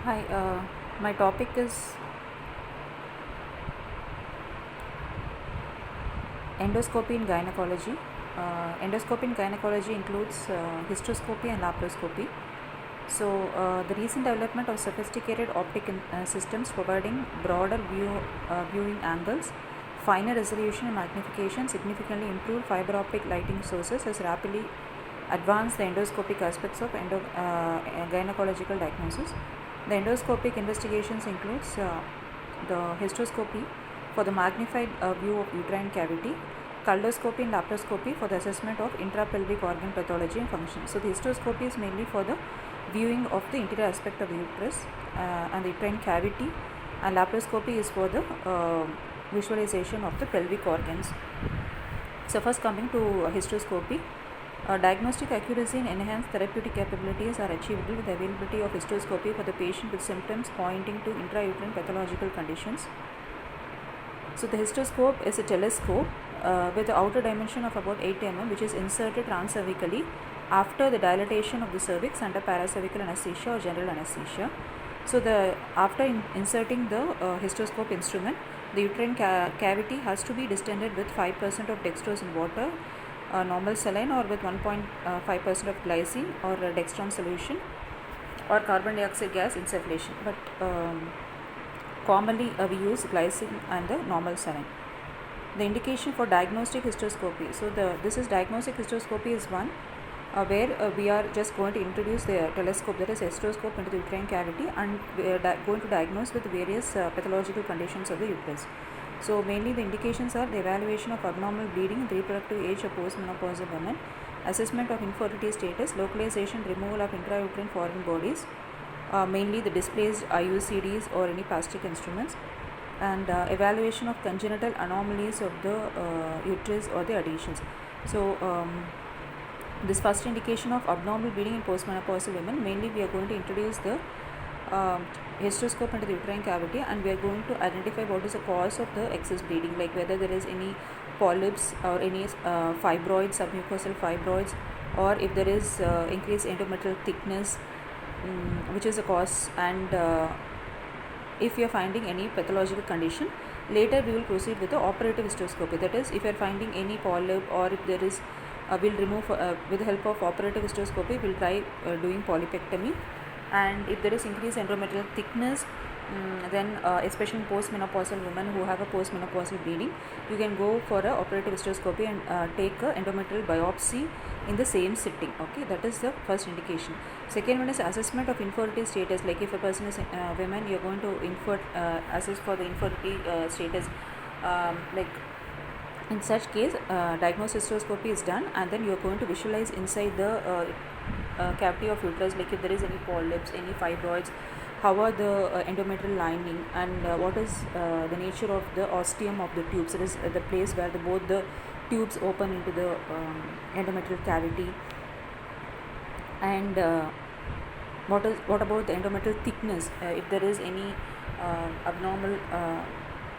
Hi, my topic is endoscopy in gynecology. Endoscopy in gynecology includes hysteroscopy and laparoscopy. The recent development of sophisticated systems providing broader viewing angles, finer resolution and magnification, significantly improved fiber optic lighting sources has rapidly advanced the endoscopic aspects of gynecological diagnosis. The endoscopic investigations includes the hysteroscopy for the magnified view of uterine cavity, cholecystoscopy and laparoscopy for the assessment of intrapelvic organ pathology and function. So the hysteroscopy is mainly for the viewing of the interior aspect of the uterus and the uterine cavity, and laparoscopy is for the visualization of the pelvic organs. So first coming to hysteroscopy. Diagnostic accuracy and enhanced therapeutic capabilities are achievable with the availability of hysteroscopy for the patient with symptoms pointing to intrauterine pathological conditions. So the hysteroscope is a telescope with the outer dimension of about 8 mm, which is inserted transcervically after the dilatation of the cervix under paracervical anesthesia or general anesthesia. So after inserting the hysteroscope instrument, the uterine cavity has to be distended with 5% of dextrose in water, normal saline, or with 1.5% of glycine or dextran solution, or carbon dioxide gas insufflation. But commonly we use glycine and the normal saline. The indication for diagnostic hysteroscopy. So this is diagnostic hysteroscopy is one where we are just going to introduce the telescope, that is hysteroscope, into the uterine cavity, and we are going to diagnose with various pathological conditions of the uterus. So mainly the indications are the evaluation of abnormal bleeding in the reproductive age of postmenopausal women, assessment of infertility status, localization, removal of intrauterine foreign bodies, mainly the displaced IUCDs or any Pasteur instruments, and evaluation of congenital anomalies of the uterus or the adhesions. So this first indication of abnormal bleeding in postmenopausal women, mainly we are going to introduce the hysteroscope into the uterine cavity, and we are going to identify what is the cause of the excess bleeding, like whether there is any polyps or any fibroids, submucosal fibroids, or if there is increased endometrial thickness, which is a cause, and if you are finding any pathological condition. Later we will proceed with the operative hysteroscopy, that is if you are finding any polyp, or if there is we'll remove with the help of operative hysteroscopy, we'll try doing polypectomy. And if there is increased endometrial thickness, then especially in postmenopausal women who have a postmenopausal bleeding, you can go for a operative hysteroscopy and take a endometrial biopsy in the same sitting. Okay, that is the first indication. Second one is assessment of infertility status, like if a person is women, you're going to assess for the infertility status, like in such case diagnostic hysteroscopy is done, and then you're going to visualize inside the cavity of uterus, like if there is any polyps, any fibroids, how are the endometrial lining, and what is the nature of the ostium of the tubes, it is the place where both the tubes open into the endometrial cavity, and what about the endometrial thickness, if there is any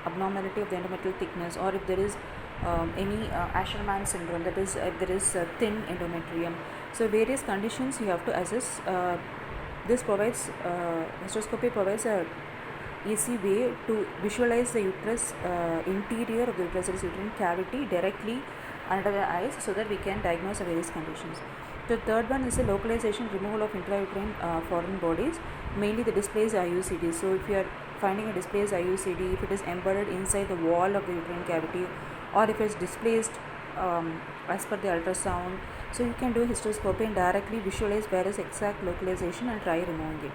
abnormality of the endometrial thickness, or if there is any Asherman syndrome, that is if there is thin endometrium. So various conditions you have to assess. This provides hysteroscopy provides a easy way to visualize the uterus, interior of the uterus, uterine cavity, directly under the eyes, so that we can diagnose the various conditions. The third one is the localization, removal of intrauterine foreign bodies, mainly the displaced IUCD. So if you are finding a displaced IUCD, if it is embedded inside the wall of the uterine cavity, or if it's displaced as per the ultrasound, so you can do hysteroscopy and directly visualize where is exact localization and try removing it.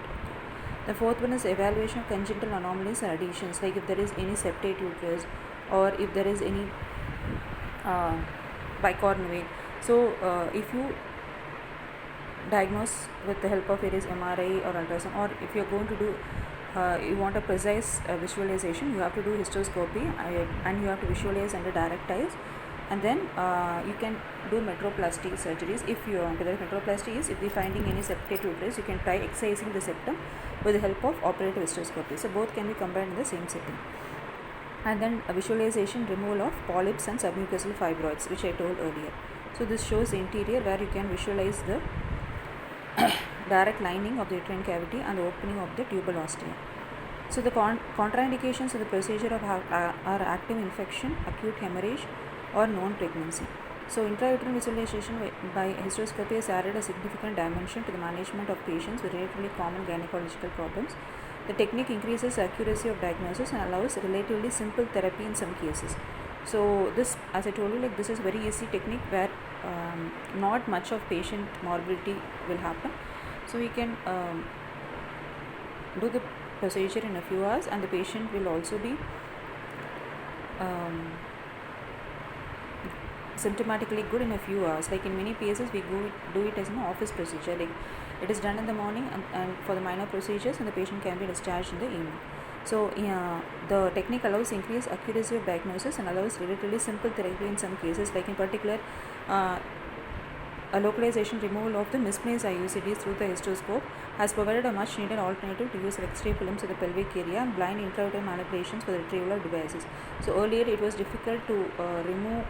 The fourth one is evaluation of congenital anomalies and adhesions, like if there is any septate uterus, or if there is any bicornuate. So if you diagnose with the help of various MRI or ultrasound, or if you are going to do you want a precise visualization, you have to do hysteroscopy and you have to visualize under direct eyes, and then you can do metroplasty surgeries if you want. The metroplasty is if you're finding any septate uterus, you can try excising the septum with the help of operative hysteroscopy. So both can be combined in the same setting. And then a visualization, removal of polyps and submucosal fibroids, which I told earlier. So this shows the interior where you can visualize the direct lining of the uterine cavity and the opening of the tubal ostia. So the contraindications of the procedure are active infection, acute hemorrhage, or known pregnancy. So intrauterine visualization by hysteroscopy has added a significant dimension to the management of patients with relatively common gynecological problems. The technique increases accuracy of diagnosis and allows relatively simple therapy in some cases. So this, as I told you, like this is very easy technique where not much of patient morbidity will happen. So we can do the procedure in a few hours, and the patient will also be symptomatically good in a few hours. Like in many cases we do it as an office procedure, like it is done in the morning and for the minor procedures, and the patient can be discharged in the evening. So the technique allows increased accuracy of diagnosis and allows relatively simple therapy in some cases, like in particular a localization removal of the misplaced IUCDs through the hysteroscope has provided a much needed alternative to use of X-ray films in the pelvic area and blind intrauterine manipulations for the retrieval of devices. So earlier it was difficult to remove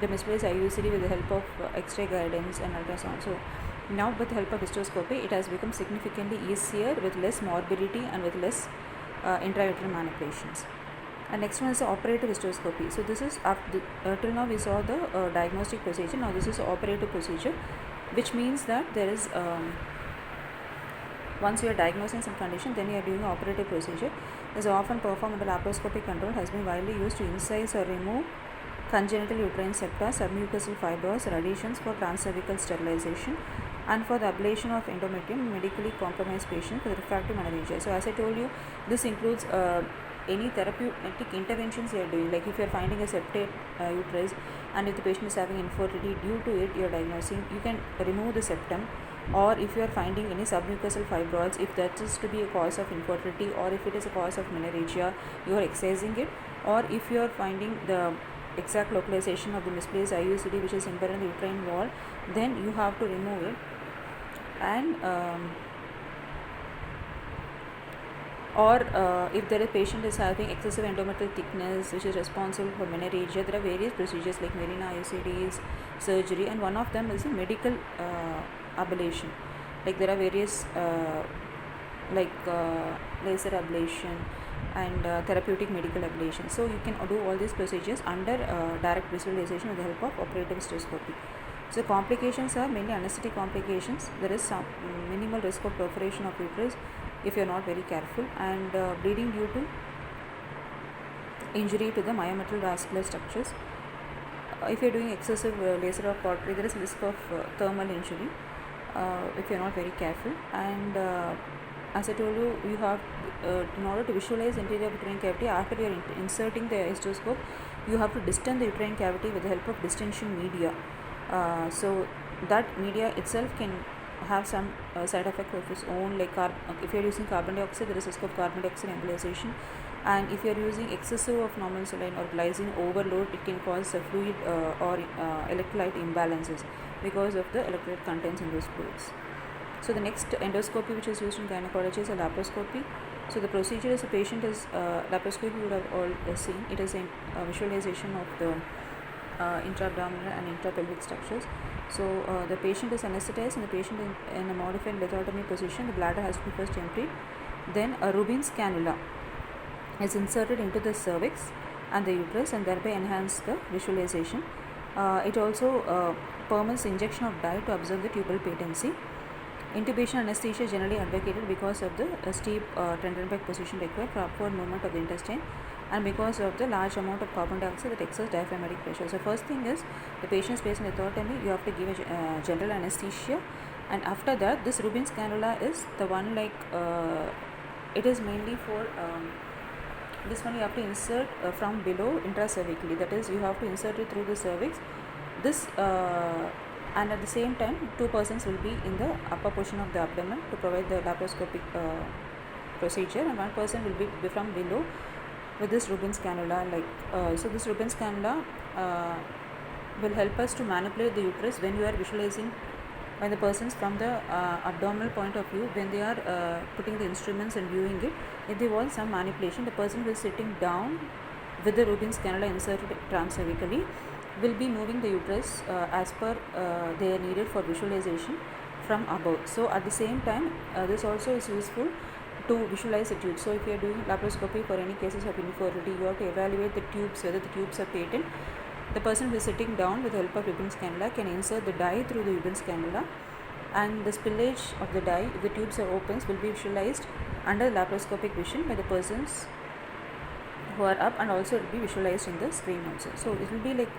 the misplaced IUCD with the help of X-ray guidance and ultrasound. So now with the help of hysteroscopy, it has become significantly easier with less morbidity and with less intrauterine manipulations. And next one is the operative hysteroscopy. So this is till now we saw the diagnostic procedure. Now this is operative procedure, which means that there is once you are diagnosing some condition, then you are doing an operative procedure. Is often performed under laparoscopic control, has been widely used to incise or remove congenital uterine septa, submucosal fibroids, or adhesions for transcervical sterilization, and for the ablation of endometrium in medically compromised patients with refractory menorrhagia. So as I told you, this includes any therapeutic interventions you are doing. Like if you are finding a septate uterus, and if the patient is having infertility due to it, you are diagnosing, you can remove the septum. Or if you are finding any submucosal fibroids, if that is to be a cause of infertility, or if it is a cause of menorrhagia, you are excising it. Or if you are finding the exact localization of the misplaced IUCD which is embedded in the uterine wall, then you have to remove it. And if the patient is having excessive endometrial thickness which is responsible for menorrhagia, there are various procedures like Mirena IUCDs, surgery, and one of them is a medical ablation. Like there are various laser ablation and therapeutic medical ablation. So you can do all these procedures under direct visualization with the help of operative hysteroscopy. So complications are mainly anesthetic complications. There is some minimal risk of perforation of uterus if you are not very careful, and bleeding due to injury to the myometrial vascular structures. If you are doing excessive laser or cautery, there is risk of thermal injury if you are not very careful. And as I told you, you have in order to visualize interior uterine cavity, after you are inserting the hysteroscope, you have to distend the uterine cavity with the help of distension media. So that media itself can have some side effect of its own, like if you are using carbon dioxide, there is risk of carbon dioxide embolization, and if you are using excessive of normal saline or glycine overload, it can cause a fluid or electrolyte imbalances because of the electrolyte contents in those fluids. So the next endoscopy which is used in gynecology is a laparoscopy. So the procedure is, a patient is laparoscopy you would have all seen. It is a visualization of the intra-abdominal and intra-pelvic structures. So the patient is anesthetized, and the patient in a modified lithotomy position. The bladder has to be first emptied. Then a Rubin's cannula is inserted into the cervix and the uterus, and thereby enhance the visualization. It also permits injection of dye to observe the tubal patency. Intubation anesthesia is generally advocated because of the steep Trendelenburg position required for upward movement of the intestine, and because of the large amount of carbon dioxide that exerts diaphragmatic pressure. So first thing is, the patient is placed in lithotomy, you have to give a general anesthesia, and after that this Rubin's cannula is the one, like it is mainly for this one you have to insert from below intracervically, that is you have to insert it through the cervix. This and at the same time 2 persons will be in the upper portion of the abdomen to provide the laparoscopic procedure, and 1 person will be from below with this Rubin's cannula. So this Rubin's cannula will help us to manipulate the uterus when you are visualizing, when the persons from the abdominal point of view, when they are putting the instruments and viewing it, if they want some manipulation, the person who is sitting down with the Rubin's cannula inserted transcervically will be moving the uterus as per they are needed for visualization from above. So at the same time, this also is useful to visualize the tubes. So if you are doing laparoscopy for any cases of infertility, you have to evaluate the tubes, whether the tubes are patent. The person who is sitting down with the help of Webben's cannula can insert the dye through the Webben's cannula, and the spillage of the dye, if the tubes are open, will be visualized under laparoscopic vision by the persons who are up, and also it will be visualized in the screen also. So it will be like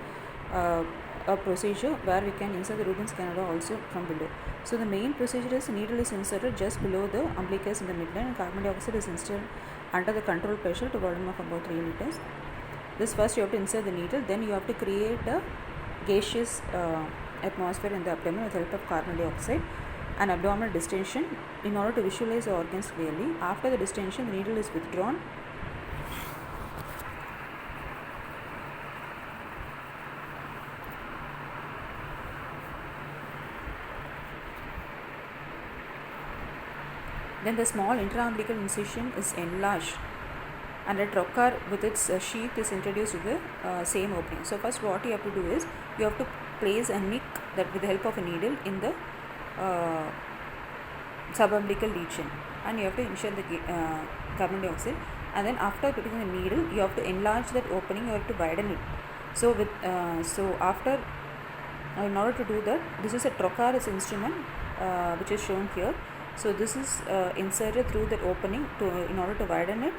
a procedure where we can insert the Rubens cannula also from below. So the main procedure is needle is inserted just below the umbilicus in the midline, and carbon dioxide is inserted under the control pressure to volume of about 3 liters. This first you have to insert the needle, then you have to create a gaseous atmosphere in the abdomen with the help of carbon dioxide and abdominal distension in order to visualize the organs clearly. After the distension, the needle is withdrawn. Then the small intraumbilical incision is enlarged, and a trocar with its sheath is introduced to the same opening. So first what you have to do is, you have to place a nick that with the help of a needle in the subumbilical region, and you have to insert the carbon dioxide, and then after putting the needle, you have to enlarge that opening, you have to widen it. So with after in order to do that, this is a trocar instrument which is shown here. So this is inserted through that opening in order to widen it.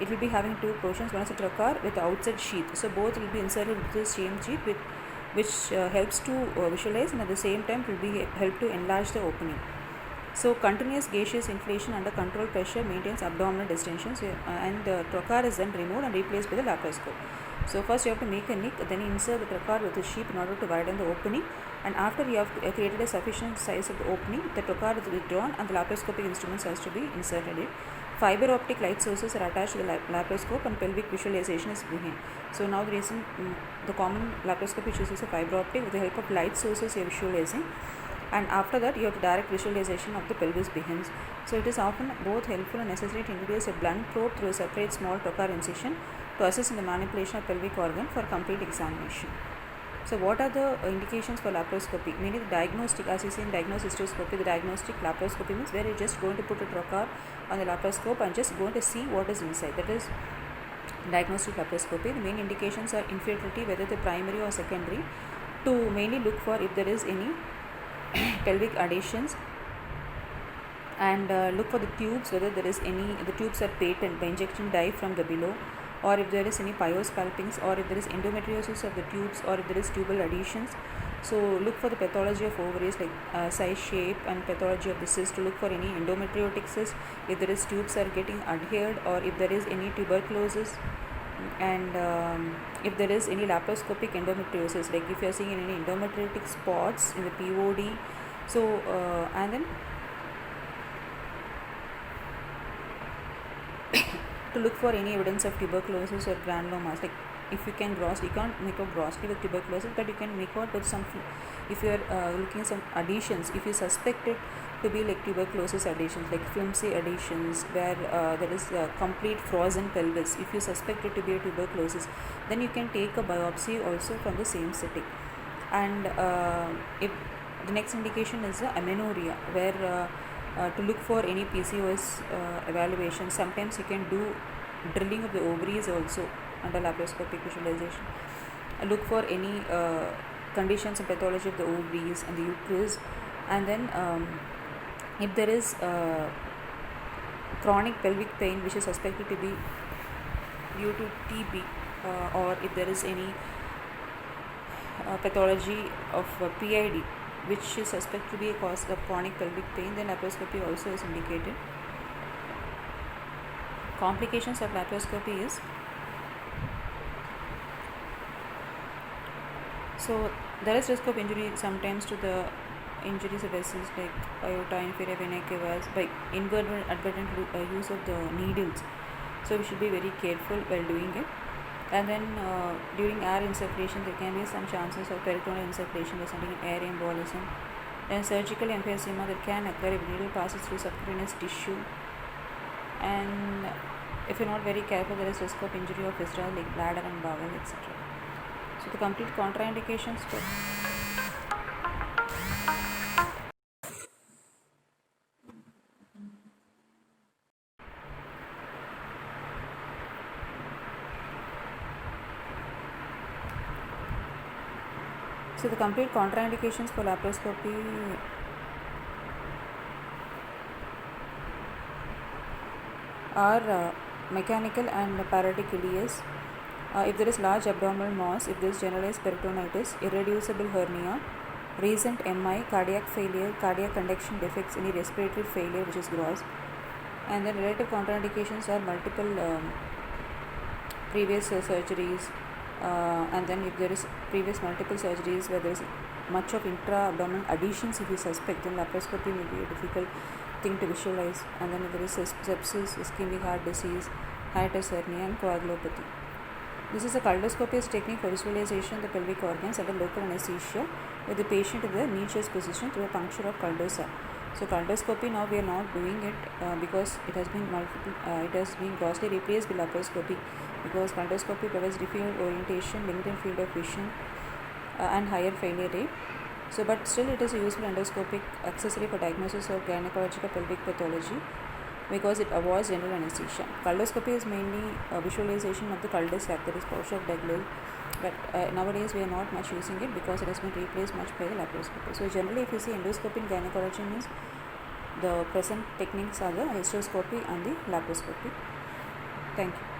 It will be having two portions. One is a trocar with outside sheath. So both will be inserted with the same sheath, which helps to visualize, and at the same time will be help to enlarge the opening. So continuous gaseous inflation under controlled pressure maintains abdominal distension. So, and the trocar is then removed and replaced by the laparoscope. So first you have to make a nick, then insert the trocar with the sheath in order to widen the opening, and after you have created a sufficient size of the opening, the trocar is withdrawn and the laparoscopic instruments has to be inserted in. Fiber optic light sources are attached to the laparoscope, and pelvic visualization is behind. So now the common laparoscopy chooses a fiber optic. With the help of light sources you are visualizing, and after that you have direct visualization of the pelvis begins. So it is often both helpful and necessary to introduce a blunt probe through a separate small trocar incision to assist in the manipulation of pelvic organ for complete examination. So what are the indications for laparoscopy? Mainly the diagnostic, as you see in diagnostic histoscopy, the diagnostic laparoscopy means where you're just going to put a trocar on the laparoscope and just going to see what is inside. That is diagnostic laparoscopy. The main indications are infertility, whether the primary or secondary, to mainly look for if there is any pelvic adhesions, and look for the tubes, whether there is any, the tubes are patent by injection dye from the below, or if there is any pyoscalpings, or if there is endometriosis of the tubes, or if there is tubal adhesions. So look for the pathology of ovaries, like size, shape, and pathology of the cyst, to look for any endometriotic cyst, if there is tubes are getting adhered, or if there is any tuberculosis, and if there is any laparoscopic endometriosis, like if you are seeing any endometriotic spots in the POD. So and then to look for any evidence of tuberculosis or granulomas, like if you can grossly, you can't make out grossly with tuberculosis, but you can make out with some, if you are looking at some adhesions, if you suspect it to be like tuberculosis adhesions, like flimsy adhesions where there is a complete frozen pelvis, if you suspect it to be a tuberculosis, then you can take a biopsy also from the same setting. And if the next indication is amenorrhea, where to look for any PCOS evaluation, sometimes you can do drilling of the ovaries also under laparoscopic visualization. Look for any conditions and pathology of the ovaries and the uterus, and then if there is chronic pelvic pain which is suspected to be due to TB, or if there is any pathology of PID which is suspected to be a cause of chronic pelvic pain, then laparoscopy also is indicated. Complications of laparoscopy is, so there is risk of injury sometimes to the injuries of vessels like aorta, inferior vena cava, by inadvertent use of the needles. So we should be very careful while doing it. And then during air insufflation, there can be some chances of peritoneal insufflation resulting in air embolism. Then surgical emphysema that can occur if needle passes through subcutaneous tissue. And if you're not very careful, there is risk of injury of fistula like bladder and bowel, etc. So the complete contraindications for So the complete contraindications for laparoscopy are mechanical and paratic ileus. If there is large abdominal mass, if there is generalized peritonitis, irreducible hernia, recent MI, cardiac failure, cardiac conduction defects, any respiratory failure which is gross. And then relative contraindications are multiple previous surgeries, and then if there is previous multiple surgeries where there is much of intra-abdominal adhesions, if you suspect, then laparoscopy may be a difficult thing to visualize. And then if there is sepsis, ischemic heart disease, hiatus hernia, and coagulopathy. This is a caldoscopic technique for visualization of the pelvic organs under local anesthesia with the patient in the knee chest position through a puncture of caldosa. So caldoscopy now we are not doing it because it has been grossly replaced with laparoscopy, because caldoscopy provides different orientation, limited field of vision, and higher failure rate. So but still it is a useful endoscopic accessory for diagnosis of gynecological pelvic pathology because it avoids general anesthesia. Caldoscopy is mainly a visualization of the cul-de-sac, that is pouch of Douglas, but nowadays we are not much using it because it has been replaced much by the laparoscopy. So generally if you see endoscopy in gynecology means the present techniques are the hysteroscopy and the laparoscopy. Thank you.